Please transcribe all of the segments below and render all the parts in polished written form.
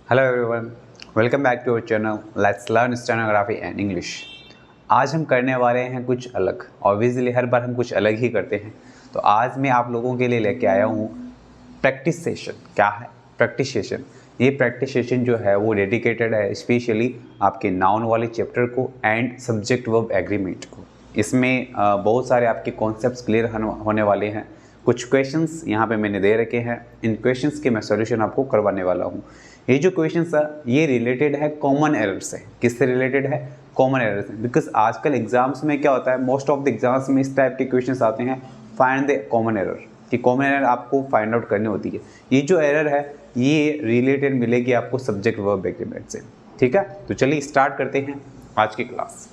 Hello everyone, welcome back to our channel let's learn stenography and English. आज हम करने वाले हैं कुछ अलग। ऑब्वियसली हर बार हम कुछ अलग ही करते हैं, तो आज मैं आप लोगों के लिए लेके आया हूँ प्रैक्टिस सेशन। क्या है प्रैक्टिस सेशन? ये प्रैक्टिस सेशन जो है वो डेडिकेटेड है स्पेशली आपके नाउन वाले चैप्टर को एंड सब्जेक्ट वर्ब एग्रीमेंट को। इसमें बहुत सारे आपके कॉन्सेप्ट्स क्लियर होने वाले हैं। कुछ क्वेश्चंस यहाँ पे मैंने दे रखे हैं, इन क्वेश्चंस के मैं सॉल्यूशन आपको करवाने वाला हूँ। ये जो क्वेश्चंस है ये रिलेटेड है कॉमन एरर से। किससे रिलेटेड है? कॉमन एरर से। बिकॉज आजकल एग्जाम्स में क्या होता है, मोस्ट ऑफ द एग्जाम्स में इस टाइप के क्वेश्चंस आते हैं, फाइंड द कॉमन एरर, कि कॉमन एरर आपको फाइंड आउट करनी होती है। ये जो एरर है ये रिलेटेड मिलेगी आपको सब्जेक्ट वर्ब एग्रीमेंट से। ठीक है, तो चलिए स्टार्ट करते हैं आज की क्लास।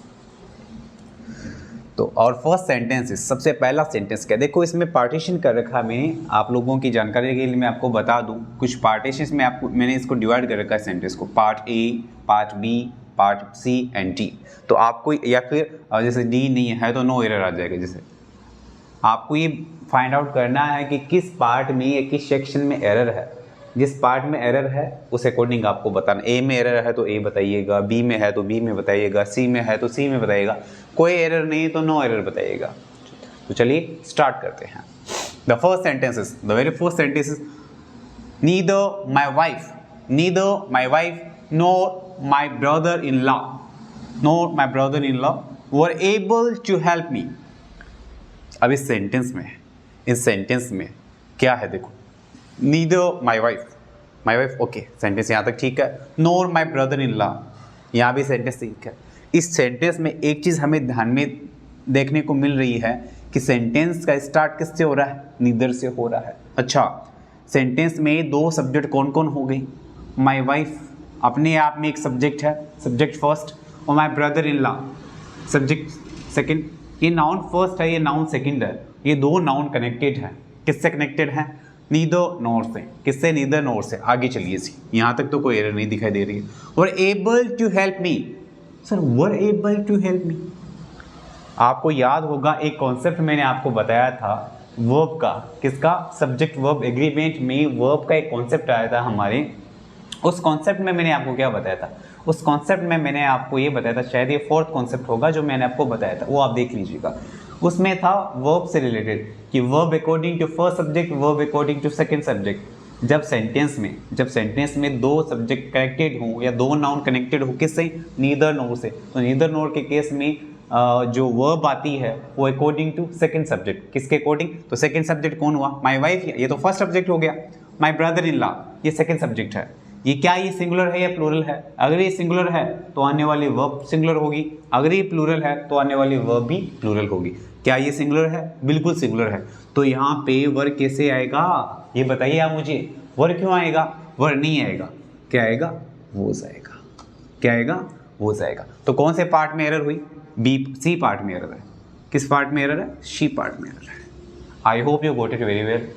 तो और फर्स्ट सेंटेंस, सबसे पहला सेंटेंस क्या? देखो इसमें पार्टीशन कर रखा है मैंने, आप लोगों की जानकारी के लिए मैं आपको बता दूं। कुछ पार्टीशंस में आपको मैंने इसको डिवाइड कर रखा है सेंटेंस को, part A, part B, part C and D. तो आपको या फिर जैसे डी नहीं है तो नो एरर आ जाएगा। जैसे आपको ये फाइंड आउट करना है कि किस पार्ट में या किस सेक्शन में एरर है। जिस पार्ट में एरर है उस अकॉर्डिंग आपको बताना। ए में एरर है तो ए बताइएगा, बी में है तो बी में बताइएगा, सी में है तो सी में बताइएगा, कोई एरर नहीं है तो नो एरर बताइएगा। तो चलिए स्टार्ट करते हैं। The first sentence is, the very first sentence is, neither my wife nor my brother in law were able to help me. अब इस सेंटेंस में क्या है? देखो, neither my wife okay, sentence यहाँ तक ठीक है। नोर माई ब्रदर इन लॉ, यहाँ भी सेंटेंस ठीक है। इस सेंटेंस में एक चीज़ हमें ध्यान में देखने को मिल रही है कि सेंटेंस का स्टार्ट किससे हो रहा है? नीदर से हो रहा है। अच्छा, सेंटेंस में दो सब्जेक्ट कौन कौन हो गई? माई वाइफ अपने आप में एक सब्जेक्ट है, सब्जेक्ट फर्स्ट, और माई brother in law subject second. ये नाउन फर्स्ट है, ये नाउन सेकेंड है। ये दो नाउन कनेक्टेड है। किससे कनेक्टेड है? नीदर नोर से। किससे? नीदर नोर से। आगे चलिए जी, यहाँ तक तो कोई एरर नहीं दिखाई दे रही है। Were able to help me, sir were able to help me, आपको याद होगा एक कॉन्सेप्ट मैंने आपको बताया था वर्ब का। किसका? सब्जेक्ट वर्ब एग्रीमेंट में वर्ब का एक कॉन्सेप्ट आया था हमारे। उस कॉन्सेप्ट में मैंने आपको क्या बताया था? उस कॉन्सेप्ट में मैंने आपको ये बताया था, शायद ये फोर्थ कॉन्सेप्ट होगा जो मैंने आपको बताया था, वो आप देख लीजिएगा। उसमें था वर्ब से रिलेटेड कि verb according to first subject, verb according to second subject. जब सेंटेंस में दो सब्जेक्ट कनेक्टेड हो या दो नाउन कनेक्टेड हो, किससे? नीदर नोर से। तो नीदर नोर के केस में जो वर्ब आती है वो अकॉर्डिंग टू सेकंड सब्जेक्ट। किसके अकॉर्डिंग? तो सेकंड सब्जेक्ट कौन हुआ? माय वाइफ, ये तो फर्स्ट सब्जेक्ट हो गया। माय ब्रदर इन लॉ ये सेकंड सब्जेक्ट है। ये क्या, ये सिंगुलर है या प्लूरल है? अगर ये सिंगुलर है तो आने वाली वर्ब सिंगुलर होगी, अगर ये प्लूरल है तो आने वाली वर्ब भी प्लूरल होगी। क्या ये सिंगुलर है? बिल्कुल सिंगुलर है। तो यहाँ पे वर्ब कैसे आएगा ये बताइए आप मुझे। वर्ब क्यों आएगा? वर्ब नहीं आएगा। क्या आएगा? वॉज आएगा। क्या आएगा? वॉज आएगा। तो कौन से पार्ट में एरर हुई? सी पार्ट में एरर है। किस पार्ट में एरर है? सी पार्ट में एरर है। आई hope you got it very well.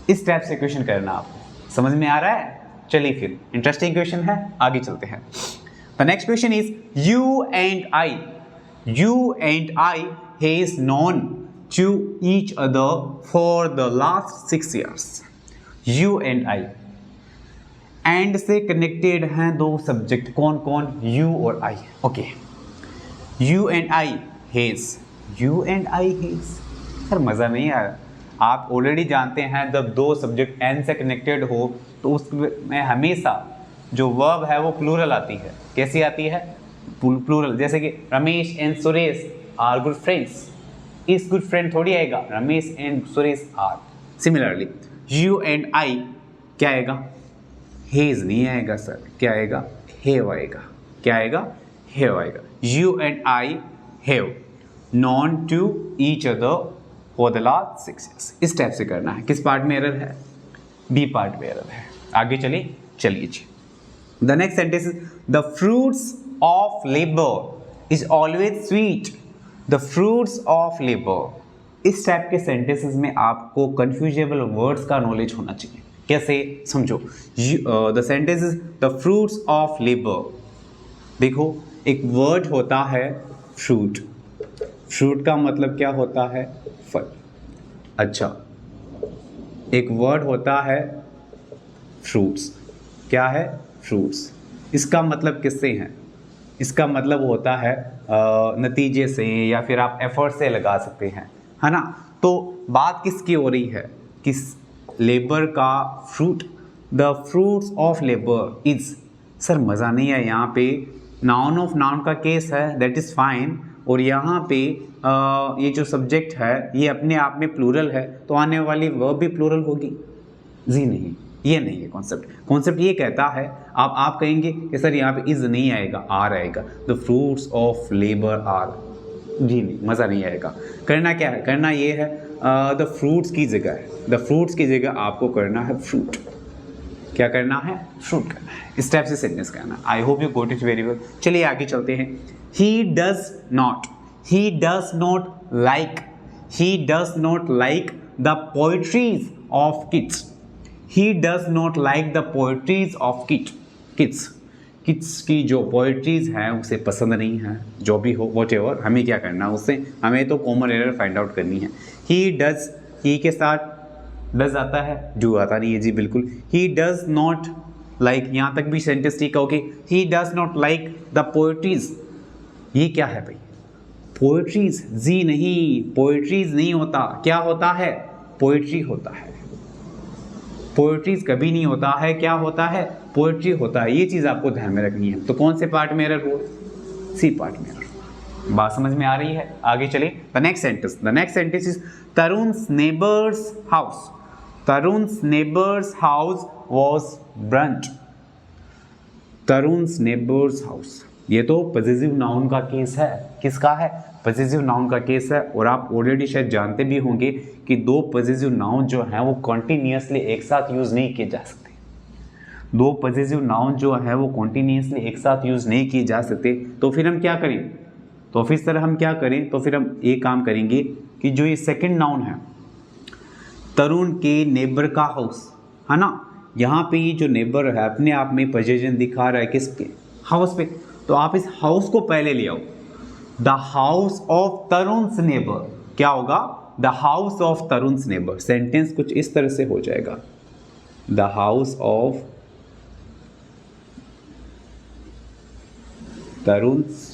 इस टाइप से क्वेश्चन करना आपको समझ में आ रहा है? चलिए फिर इंटरेस्टिंग क्वेश्चन है, आगे चलते हैं। The next question is, you and I has known to each other for the last 6 years। You and I, and से कनेक्टेड हैं दो सब्जेक्ट। कौन कौन? यू और I. Okay, you and I has, sir मज़ा नहीं आ रहा। आप ऑलरेडी जानते हैं जब दो सब्जेक्ट एन से कनेक्टेड हो तो उसमें हमेशा जो वर्ब है वो प्लूरल आती है। कैसी आती है? प्लूरल। जैसे कि Ramesh and Suresh are good friends. इस गुड फ्रेंड थोड़ी आएगा, Ramesh and Suresh are. Similarly you and I क्या आएगा? हेज नहीं आएगा सर। क्या आएगा? हैव आएगा। क्या आएगा? हैव आएगा। You and I have known to each other for the last 6 years। इस टाइप से करना है। किस पार्ट में एरर है? बी पार्ट में एरर है। आगे चलिए जी। The next sentence is, the fruits of labour is always sweet. The fruits of labour, इस टाइप के सेंटेंसेस में आपको कंफ्यूजेबल वर्ड्स का नॉलेज होना चाहिए। कैसे? समझो। The sentence is, the fruits of labour. देखो, एक वर्ड होता है फ्रूट। फ्रूट का मतलब क्या होता है? फल। अच्छा, एक वर्ड होता है फ्रूट्स। क्या है? फ्रूट्स। इसका मतलब किससे है? इसका मतलब होता है नतीजे से, या फिर आप एफर्ट से लगा सकते हैं, है ना। तो बात किसकी हो रही है? किस लेबर का fruit, the fruits of labour is. Sir मज़ा नहीं है, यहाँ पे नाउन ऑफ नाउन का केस है, दैट इज़ फाइन। और यहाँ पे ये जो सब्जेक्ट है ये अपने आप में प्लूरल है, तो आने वाली वर्ब भी प्लूरल होगी। जी नहीं, ये नहीं है कॉन्सेप्ट। कॉन्सेप्ट ये कहता है, आप कहेंगे कि सर यहाँ पे इज नहीं आएगा, आर आएगा, the fruits of labour are. जी नहीं, मज़ा नहीं आएगा। करना क्या है? करना ये है द फ्रूट्स की जगह, द फ्रूट्स की जगह आपको करना है फ्रूट। क्या करना है? फ्रूट करना है। इस टाइप से सेंटेंस करना है। आई hope you got it very well. चलिए आगे चलते हैं। He does not, he does not like, he does not like the poetries of kids. He does not like the poetries of kids. Kids की जो poetries हैं उसे पसंद नहीं है। जो भी हो, वॉट एवर, हमें क्या करना है उससे? हमें तो कॉमन एरर फाइंड आउट करनी है। ही डज, ही के साथ डज आता है, डू आता नहीं है जी, बिल्कुल। ही डज नॉट लाइक, यहाँ तक भी सेंटेंस ठीक है, okay. He does not like the poetries, ये क्या है भाई? पोएट्रीज, जी नहीं, पोएट्रीज नहीं होता। क्या होता है? पोएट्री होता है। पोएट्रीज कभी नहीं होता है, क्या होता है? पोएट्री होता है। ये चीज़ आपको ध्यान में रखनी है। तो कौन से पार्ट में एरर हुआ? सी पार्ट में एरर हुआ। बात समझ में आ रही है? आगे चलिए। The next sentence, the next sentence is Tarun's neighbor's house, Tarun's neighbor's house was burnt। Tarun's neighbor's house, ये तो पॉजिटिव नाउन का केस है। किसका है? पॉजिटिव नाउन का केस है। और आप ऑलरेडी शायद जानते भी होंगे कि दो पॉजिटिव नाउन जो हैं वो कॉन्टिन्यूसली एक साथ यूज नहीं किए जा सकते। दो पॉजिटिव नाउन जो है वो कॉन्टिन्यूसली एक साथ यूज नहीं किए जा सकते। तो फिर हम क्या करें? तो फिर सर हम क्या करें? तो फिर हम ये काम करेंगे कि जो ये सेकंड नाउन है, तरुण के नेबर का हाउस, है ना, यहाँ पे ये जो नेबर है अपने आप में पोजीशन दिखा रहा है किस पे? हाउस पे। तो आप इस हाउस को पहले ले आओ। The house of Tarun's neighbour, क्या होगा? The house of Tarun's neighbour. Sentence कुछ इस तरह से हो जाएगा, the house of Tarun's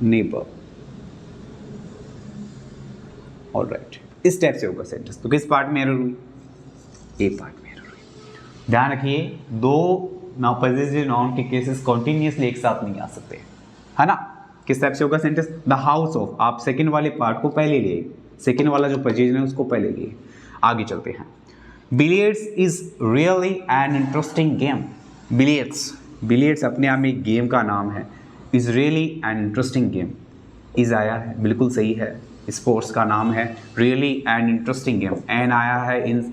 neighbour. Alright, इस टाइप से होगा सेंटेंस। तो किस पार्ट में एरर हुई? ए पार्ट में एरर हुई। ध्यान रखिए, दो पॉजिटिव नाउन के केसेस कॉन्टिन्यूसली एक साथ नहीं आ सकते, है ना। किस टाइप से होगा सेंटेंस? द हाउस ऑफ, आप सेकंड वाले पार्ट को पहले लिए, सेकंड वाला जो पॉजिटिव है उसको पहले लिए। आगे चलते हैं। Billiards is really an interesting game. Billiards, billiards अपने आप में एक गेम का नाम है। Is really an interesting game, is आया है, बिल्कुल सही है। स्पोर्ट्स का नाम है really and interesting game. An आया है इन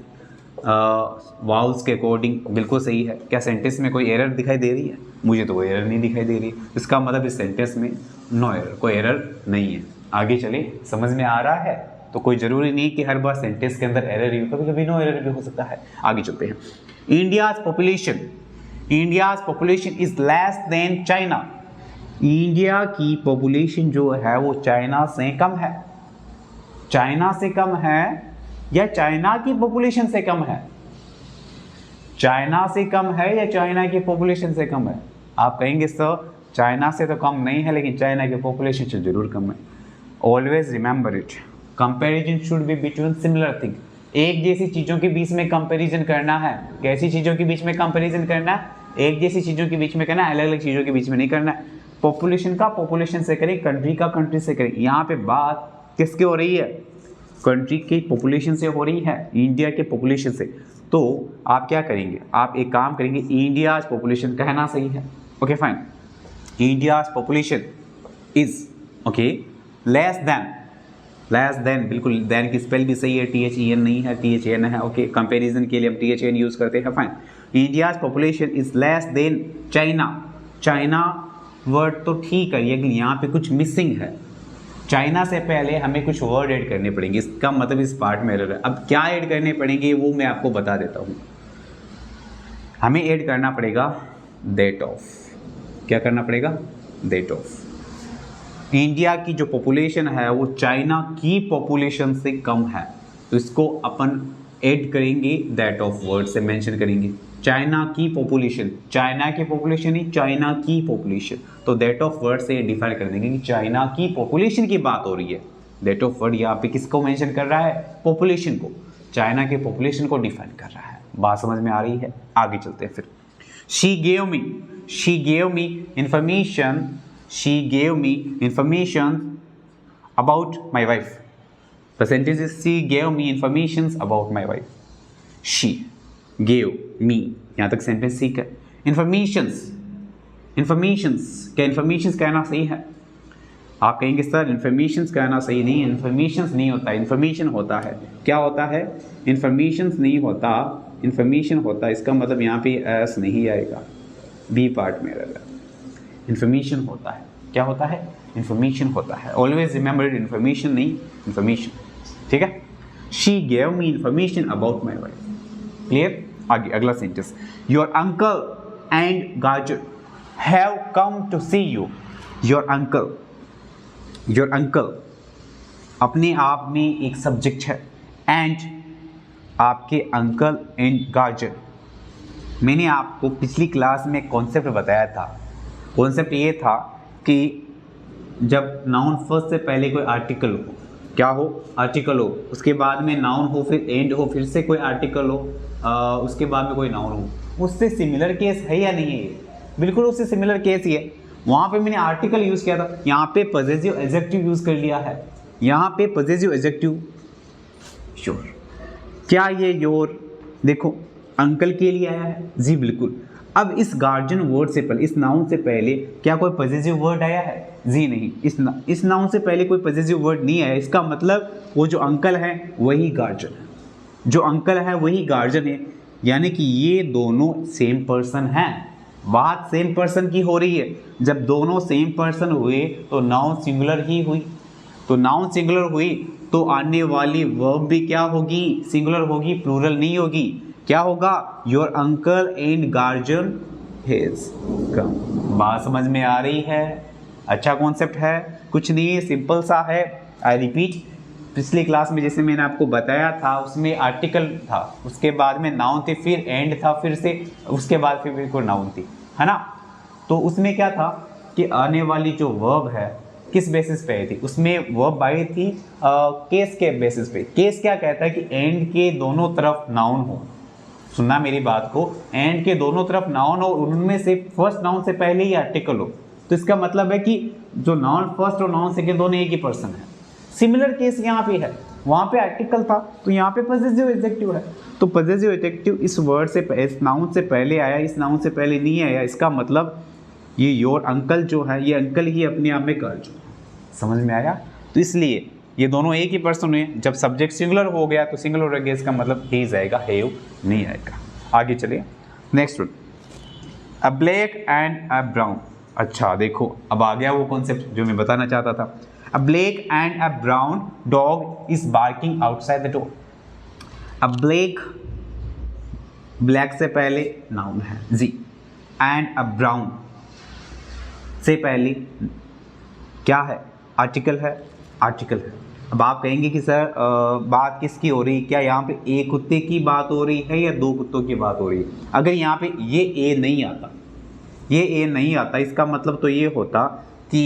वाउल्स के अकॉर्डिंग, बिल्कुल सही है। क्या सेंटेंस में कोई एरर दिखाई दे रही है? मुझे तो कोई एरर नहीं दिखाई दे रही। इसका मतलब इस सेंटेंस में नो एरर, कोई एरर नहीं है। आगे चले, समझ में आ रहा है? तो कोई ज़रूरी नहीं कि हर बार सेंटेंस के अंदर एरर ही हो, कभी कभी नो एरर भी हो सकता है। आगे चलते हैं। India's population, India's population is less than China. India की पॉपुलेशन जो है वो चाइना से कम है। चाइना से कम है या चाइना की पॉपुलेशन से कम है? चाइना से कम है या चाइना की पॉपुलेशन से कम है? आप कहेंगे सर चाइना से तो कम नहीं है, लेकिन चाइना की पॉपुलेशन से जरूर कम है। Always remember it, comparison should be between similar thing. एक जैसी चीज़ों के बीच में कंपैरिजन करना है। कैसी चीज़ों के बीच में कंपैरिजन करना है? एक जैसी चीज़ों के बीच में करना है, अलग अलग चीज़ों के बीच में नहीं करना है। पॉपुलेशन का पॉपुलेशन से करें, कंट्री का कंट्री से करें। यहाँ पे बात किसकी हो रही है? कंट्री की पॉपुलेशन से हो रही है, इंडिया के पॉपुलेशन से। तो आप क्या करेंगे? आप एक काम करेंगे, इंडियाज पॉपुलेशन कहना सही है, okay fine. India's population is okay less than, बिल्कुल देन की स्पेल भी सही है, THEN नहीं है, THN है, ओके। कंपैरिजन के लिए हम THN यूज करते हैं, fine. India's population is less than China. China word तो ठीक है, लेकिन यहाँ पे कुछ मिसिंग है। चाइना से पहले हमें कुछ वर्ड ऐड करने पड़ेंगे, इसका मतलब इस पार्ट में एरर है। अब क्या ऐड करने पड़ेंगे वो मैं आपको बता देता हूँ। हमें ऐड करना पड़ेगा दैट ऑफ। क्या करना पड़ेगा? That of. इंडिया की जो पॉपुलेशन है वो चाइना की पॉपुलेशन से कम है, तो इसको अपन ऐड करेंगे दैट ऑफ वर्ड से मेंशन करेंगे। चाइना की पॉपुलेशन, चाइना की पॉपुलेशन ही चाइना की पॉपुलेशन, तो दैट ऑफ वर्ड से डिफाइन कर देंगे कि चाइना की पॉपुलेशन की बात हो रही है। दैट ऑफ वर्ड यहाँ पे किसको मेंशन कर रहा है? पॉपुलेशन को, चाइना के पॉपुलेशन को डिफाइन कर रहा है। बात समझ में आ रही है? आगे चलते हैं फिर। She gave me information, she gave me information about my wife. The sentence is she gave me informations about my wife. She gave me, यहाँ तक सेंटेंस ठीक है। Informations, क्या informations कहना सही है? आप कहेंगे सर informations कहना सही नहीं है, informations नहीं होता, information होता है। क्या होता है? informations नहीं होता, information होता है। इसका मतलब यहाँ पे s नहीं आएगा, b पार्ट में रहेगा। information होता है, क्या होता है? information होता है। Always remember information नहीं information, ठीक है। She gave me information about my wife. Clear? आगे अगला sentence, Your uncle and guardian have come to see you. Your uncle अपने आप में एक सब्जेक्ट है, and आपके अंकल एंड गार्जियन। मैंने आपको पिछली क्लास में कॉन्सेप्ट बताया था। कॉन्सेप्ट ये था कि जब नाउन फर्स्ट से पहले कोई आर्टिकल हो, क्या हो? आर्टिकल हो, उसके बाद में नाउन हो, फिर एंड हो, फिर से कोई आर्टिकल हो, उसके बाद में कोई नाउन हो, उससे सिमिलर केस है या नहीं है? ये बिल्कुल उससे सिमिलर केस ही है। वहाँ पे मैंने आर्टिकल यूज़ किया था, यहाँ पे पॉजेसिव एडजेक्टिव यूज़ कर लिया है। यहाँ पे पॉजेसिव एडजेक्टिव श्योर, क्या ये योर देखो अंकल के लिए आया है? जी बिल्कुल। अब इस गार्जियन वर्ड से पहले, इस नाउन से पहले क्या कोई पॉजेसिव वर्ड आया है? जी नहीं। इस नाउन से पहले कोई पॉजेसिव वर्ड नहीं आया। इसका मतलब वो जो अंकल है वही गार्जियन है, जो अंकल है वही गार्जियन है, यानी कि ये दोनों सेम पर्सन हैं। बात सेम पर्सन की हो रही है। जब दोनों सेम पर्सन हुए तो नाउन सिंगुलर ही हुई, तो नाउन सिंगुलर हुई तो आने वाली वर्ब भी क्या होगी? सिंगुलर होगी, प्लूरल नहीं होगी। क्या होगा? Your uncle and guardian has come. बात समझ में आ रही है? अच्छा कॉन्सेप्ट है, कुछ नहीं है, सिंपल सा है। आई रिपीट, पिछली क्लास में जैसे मैंने आपको बताया था, उसमें आर्टिकल था, उसके बाद में नाउन थी, फिर एंड था, फिर से उसके बाद फिर कोई नाउन थी, है ना। तो उसमें क्या था कि आने वाली जो वर्ब है किस बेसिस पे आई थी? उसमें वर्ब आई थी केस के बेसिस पे। केस क्या कहता है कि एंड के दोनों तरफ नाउन हो। सुनना मेरी बात को, एंड के दोनों तरफ नाउन हो, उनमें से फर्स्ट नाउन से पहले ही आर्टिकल हो, तो इसका मतलब है कि जो नाउन फर्स्ट और नाउन सेकंड दोनों एक ही पर्सन है। सिमिलर केस यहाँ पे है, वहाँ पे आर्टिकल था तो यहाँ पे पॉजेसिव एडजेक्टिव है। तो पॉजेसिव एडजेक्टिव इस वर्ड से, इस नाउन से पहले आया, इस नाउन से पहले नहीं आया। इसका मतलब ये योर अंकल जो है, ये अंकल ही अपने आप में गार्जियन है। समझ में आया? तो इसलिए ये दोनों एक ही पर्सन हुए। जब सब्जेक्ट सिंगुलर हो गया तो सिंगुलर हो गया, इसका मतलब ही आएगा, हैव नहीं आएगा। आगे चलिए next one, a black and a brown. अच्छा देखो, अब आ गया वो कॉन्सेप्ट जो मैं बताना चाहता था। अ black and a brown dog is barking outside the door. A black, black से पहले नाउन है जी, एंड अ ब्राउन से पहले क्या है? आर्टिकल है, आर्टिकल है। अब आप कहेंगे कि सर बात किसकी हो रही है? क्या यहाँ पे एक कुत्ते की बात हो रही है या दो कुत्तों की बात हो रही है? अगर यहाँ पे ये ए नहीं आता, ये ए नहीं आता, इसका मतलब तो ये होता कि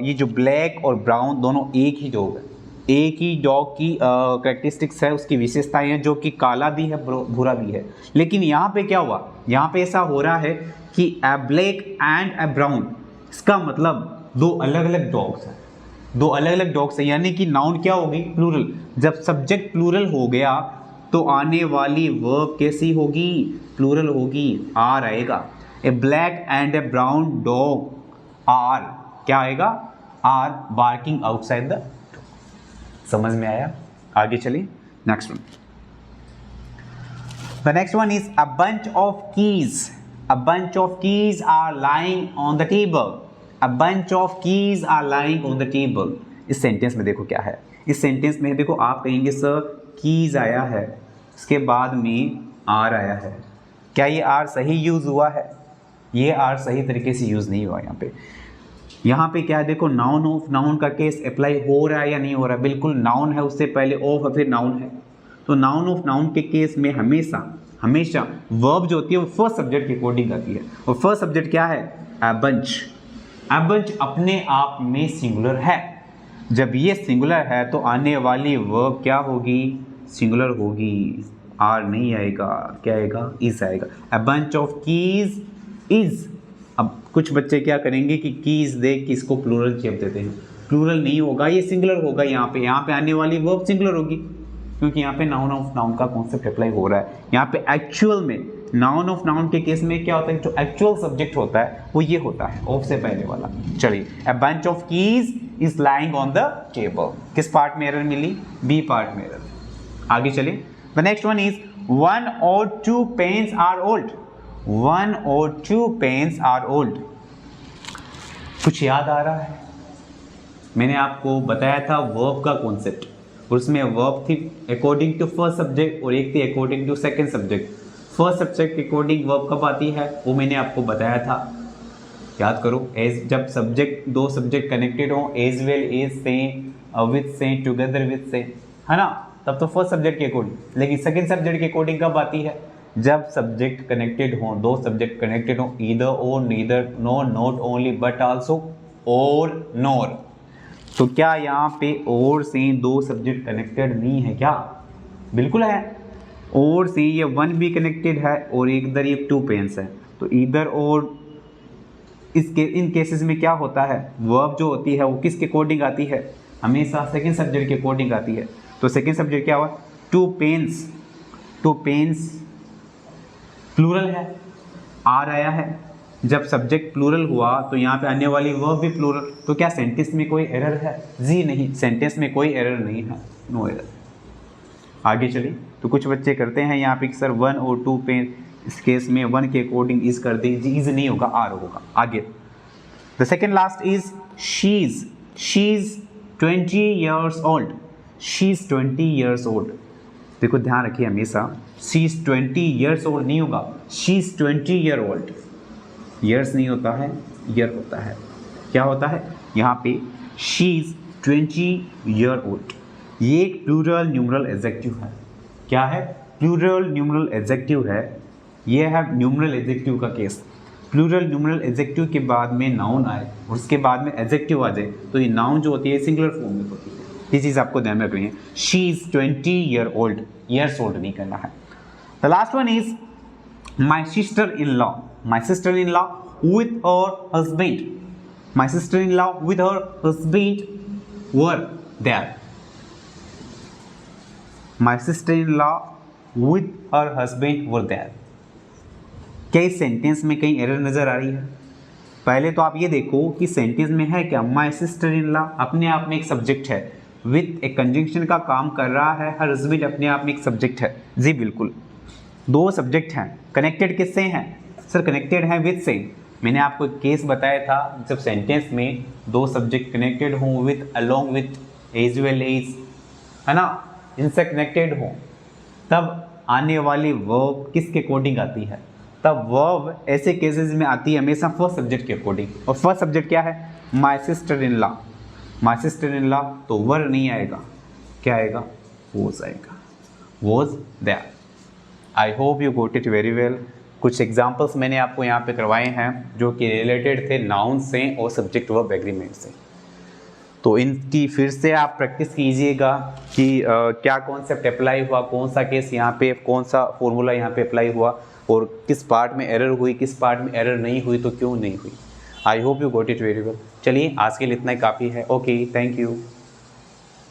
ये जो ब्लैक और ब्राउन दोनों एक ही डॉग है, एक ही डॉग की कैरेक्टरिस्टिक्स है, उसकी विशेषताएं हैं, जो कि काला भी है भूरा भी है। लेकिन यहाँ पे क्या हुआ? यहाँ पे ऐसा हो रहा है कि अ ब्लैक एंड अ ब्राउन, इसका मतलब दो अलग अलग डॉग्स हैं, दो अलग अलग डॉग्स हैं, यानी कि नाउन क्या होगी? प्लूरल। जब सब्जेक्ट प्लूरल हो गया तो आने वाली वर्ब कैसी होगी? प्लूरल होगी, आर आएगा। A black and a brown dog are, क्या आएगा? Are barking outside the door. समझ में आया? आगे चलिए next one. The next one is a bunch of keys. A bunch of keys are lying on the table. A bunch of keys are lying on the table। इस sentence में देखो क्या है। इस सेंटेंस में देखो, आप कहेंगे सर कीज आया है, उसके बाद में आर आया है, क्या ये आर सही यूज़ हुआ है? ये आर सही तरीके से यूज़ नहीं हुआ। यहाँ पे क्या है? देखो नाउन ऑफ, नाउन का केस अप्लाई हो रहा है या नहीं हो रहा है? बिल्कुल नाउन है, उससे पहले ऑफ है, फिर नाउन है, तो नाउन ऑफ नाउन के केस में हमेशा वर्ब जो होती है वो फर्स्ट सब्जेक्ट के अकॉर्डिंग आती है, और फर्स्ट सब्जेक्ट क्या है? A bunch. अ बंच अपने आप में सिंगुलर है। जब ये सिंगुलर है तो आने वाली वर्ब क्या होगी? सिंगुलर होगी। आर नहीं आएगा, क्या आएगा? इज आएगा। अ बंच ऑफ कीज इज। अब कुछ बच्चे क्या करेंगे कि कीज देख के इसको प्लूरल शेप देते हैं, प्लूरल नहीं होगा, ये सिंगुलर होगा। यहाँ पे आने वाली वर्ब सिंगुलर होगी, क्योंकि यहाँ पे नाउन ऑफ नाउन का कॉन्सेप्ट अप्लाई हो रहा है। यहाँ पे एक्चुअल में नाउन ऑफ नाउन के केस में क्या होता है? जो एक्चुअल सब्जेक्ट होता है वो ये होता है, ऑफ से पहले वाला। चलिए, a bunch of keys is lying on the table. किस पार्ट में एरर मिली? बी पार्ट में एरर। आगे चलिए, the next one is 1 or 2 pens are old. 1 or 2 pens are old. कुछ याद आ रहा है? मैंने आपको बताया था वर्ब का कॉन्सेप्ट, और उसमें वर्ब थी अकॉर्डिंग टू फर्स्ट सब्जेक्ट और एक थी according to second subject. First subject के अकॉर्डिंग वर्ब कब आती है वो मैंने आपको बताया था, याद करो। एज जब सब्जेक्ट, दो सब्जेक्ट कनेक्टेड हो, एज वेल एज से, विथ से, टुगेदर विथ से, है ना, तब तो फर्स्ट सब्जेक्ट के अकॉर्डिंग। लेकिन सेकंड सब्जेक्ट के अकॉर्डिंग कब आती है? जब सब्जेक्ट कनेक्टेड हो, दो सब्जेक्ट कनेक्टेड हो, either or, neither, no, not only but also, or, nor. तो क्या यहाँ पे और से दो सब्जेक्ट कनेक्टेड नहीं है क्या? बिल्कुल है। और से ये 1 भी कनेक्टेड है और एक इधर ये 2 पेन्स है, तो इधर और इसके इन केसेस में क्या होता है? वर्ब जो होती है वो किसके अकॉर्डिंग आती है? हमेशा सेकंड सब्जेक्ट के अकॉर्डिंग आती है। तो सेकंड सब्जेक्ट क्या हुआ? 2 पेन्स। 2 पेन्स प्लूरल है, आर आया है। जब सब्जेक्ट प्लूरल हुआ तो यहाँ पे आने वाली वर्ब भी प्लूरल। तो क्या सेंटेंस में कोई एरर है? जी नहीं, सेंटेंस में कोई एरर नहीं है, नो एरर। आगे चलिए, तो कुछ बच्चे करते हैं यहाँ पे सर 1 और 2 पेन, इस केस में 1 के अकॉर्डिंग इज कर दें, जी इज नहीं होगा, आर होगा। आगे, the second last is शीज। शीज 20 years old। शीज 20 years old। देखो ध्यान रखिए हमेशा, शीज 20 years old नहीं होगा, शीज 20 year old। ईयर्स नहीं होता है, ईयर होता है। क्या होता है यहाँ पे? She is 20 year old। ये एक प्लूरल न्यूमरल एडजेक्टिव है। क्या है? प्लूरल न्यूमरल एडजेक्टिव है। ये है न्यूमरल एडजेक्टिव का केस। प्लूरल न्यूमरल एडजेक्टिव के बाद में नाउन आए और उसके बाद में एडजेक्टिव आ जाए तो ये नाउन जो होती है सिंगुलर फॉर्म में होती है। ये चीज़ आपको ध्यान रखनी है। She is 20 year old, years old नहीं करना है। The last one is my sister in law. My sister-in-law with her husband. My sister-in-law with her husband were there. My sister-in-law with her husband were there. क्या इस sentence में कहीं error नजर आ रही है? पहले तो आप ये देखो कि सेंटेंस में है क्या? My sister-in-law अपने आप में एक सब्जेक्ट है, विथ एक कंजंक्शन का काम कर रहा है। her husband अपने आप में एक सब्जेक्ट है। जी बिल्कुल, दो सब्जेक्ट हैं, कनेक्टेड किससे हैं? सर कनेक्टेड है विथ से। मैंने आपको एक केस बताया था, जब सेंटेंस में दो सब्जेक्ट कनेक्टेड हों with, along with, as well as, है ना, इनसे कनेक्टेड हों, तब आने वाली वर्ब किसके अकॉर्डिंग आती है? तब वर्ब ऐसे केसेस में आती है हमेशा फर्स्ट सब्जेक्ट के अकॉर्डिंग। और फर्स्ट सब्जेक्ट क्या है? My sister in law. My sister in law, तो वर नहीं आएगा, क्या आएगा? वॉज आएगा, was there. I hope you got it very well. कुछ एग्जाम्पल्स मैंने आपको यहाँ पे करवाए हैं जो कि रिलेटेड थे नाउन से और सब्जेक्ट वर्ब एग्रीमेंट से। तो इनकी फिर से आप प्रैक्टिस कीजिएगा कि क्या कॉन्सेप्ट अप्लाई हुआ, कौन सा केस यहाँ पे, कौन सा फॉर्मूला यहाँ पे अप्लाई हुआ, और किस पार्ट में एरर हुई, किस पार्ट में एरर नहीं हुई, तो क्यों नहीं हुई। आई hope you got it very well. चलिए आज के लिए इतना ही काफ़ी है। Okay, thank you.